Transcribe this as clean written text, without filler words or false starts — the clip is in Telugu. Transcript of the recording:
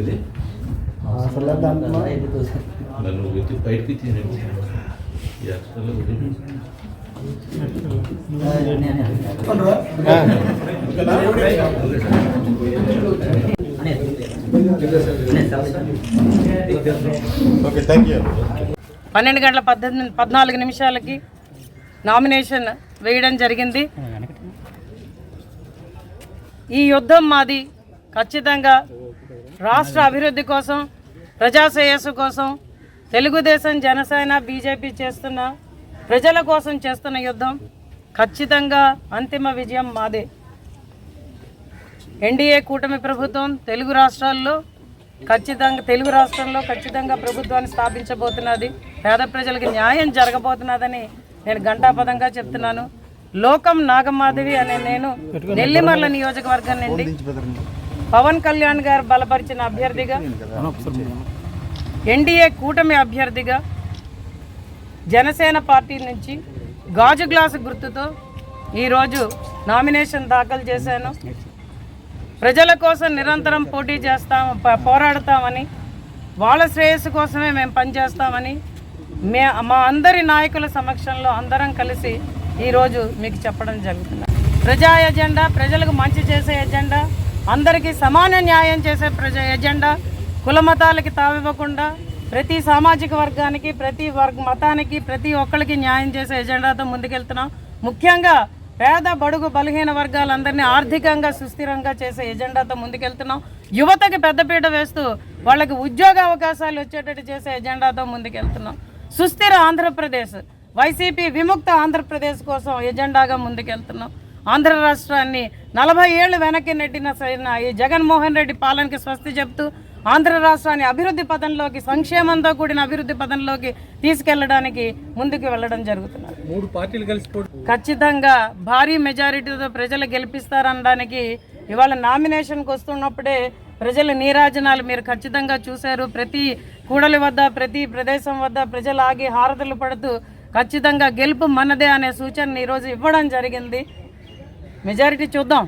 ఇది అసలు దాంట్లో నన్ను బయటికి తీయండి యాక్చువల్గా ఓకే, థ్యాంక్ యూ. 12:14 నామినేషన్ వేయడం జరిగింది. ఈ యుద్ధం మాది. ఖచ్చితంగా రాష్ట్ర అభివృద్ధి కోసం, ప్రజా శ్రేయస్సు కోసం తెలుగుదేశం, జనసేన, బీజేపీ చేస్తున్న ప్రజల కోసం చేస్తున్న యుద్ధం. ఖచ్చితంగా అంతిమ విజయం మాదే. ఎన్డీఏ కూటమి ప్రభుత్వం తెలుగు రాష్ట్రాల్లో ఖచ్చితంగా ప్రభుత్వాన్ని స్థాపించబోతున్నది. పేద ప్రజలకు న్యాయం జరగబోతున్నదని నేను ఘంటాపదంగా చెప్తున్నాను. లోకం నాగమాధవి అనే నేను నెల్లిమర్ల నియోజకవర్గం నుండి పవన్ కళ్యాణ్ గారు బలపరిచిన అభ్యర్థిగా, ఎన్డీఏ కూటమి అభ్యర్థిగా, జనసేన పార్టీ నుంచి గాజు గ్లాసు గుర్తుతో ఈరోజు నామినేషన్ దాఖలు చేశాను. ప్రజల కోసం నిరంతరం పోరాడతామని, వాళ్ళ శ్రేయస్సు కోసమే మేము పనిచేస్తామని మా అందరి నాయకుల సమక్షంలో అందరం కలిసి ఈరోజు మీకు చెప్పడం జరుగుతుంది. ప్రజా ఎజెండా, ప్రజలకు మంచి చేసే ఎజెండా, అందరికీ సమాన న్యాయం చేసే ఎజెండా, కుల మతాలకి తావివ్వకుండా ప్రతి సామాజిక వర్గానికి, ప్రతి మతానికి, ప్రతి ఒక్కరికి న్యాయం చేసే ఎజెండాతో ముందుకెళ్తున్నాం. ముఖ్యంగా పేద బడుగు బలహీన వర్గాలందరినీ ఆర్థికంగా సుస్థిరంగా చేసే ఎజెండాతో ముందుకెళ్తున్నాం. యువతకి పెద్దపీట వేస్తూ వాళ్ళకి ఉద్యోగ అవకాశాలు వచ్చేటట్టు చేసే ఎజెండాతో ముందుకెళ్తున్నాం. సుస్థిర ఆంధ్రప్రదేశ్, వైసీపీ విముక్త ఆంధ్రప్రదేశ్ కోసం ఎజెండాగా ముందుకెళ్తున్నాం. ఆంధ్ర రాష్ట్రాన్ని 40 ఏళ్ళు వెనక్కి నెట్టిన ఈ జగన్మోహన్ రెడ్డి పాలనకి స్వస్తి చెప్తూ ఆంధ్ర రాష్ట్రాన్ని అభివృద్ధి పథంలోకి, సంక్షేమంతో కూడిన అభివృద్ధి పథంలోకి తీసుకెళ్లడానికి ముందుకు వెళ్ళడం జరుగుతున్నది. 3 పార్టీలు కలిసి ఖచ్చితంగా భారీ మెజారిటీతో ప్రజలు గెలిపిస్తారనడానికి ఇవాళ నామినేషన్కి వస్తున్నప్పుడే ప్రజల నీరాజనాలు మీరు ఖచ్చితంగా చూశారు. ప్రతి కూడలి వద్ద, ప్రతి ప్రదేశం వద్ద ప్రజలు ఆగి హారతులు పడుతూ ఖచ్చితంగా గెలుపు మనదే అనే సూచనని ఈరోజు ఇవ్వడం జరిగింది. మెజారిటీ చూద్దాం.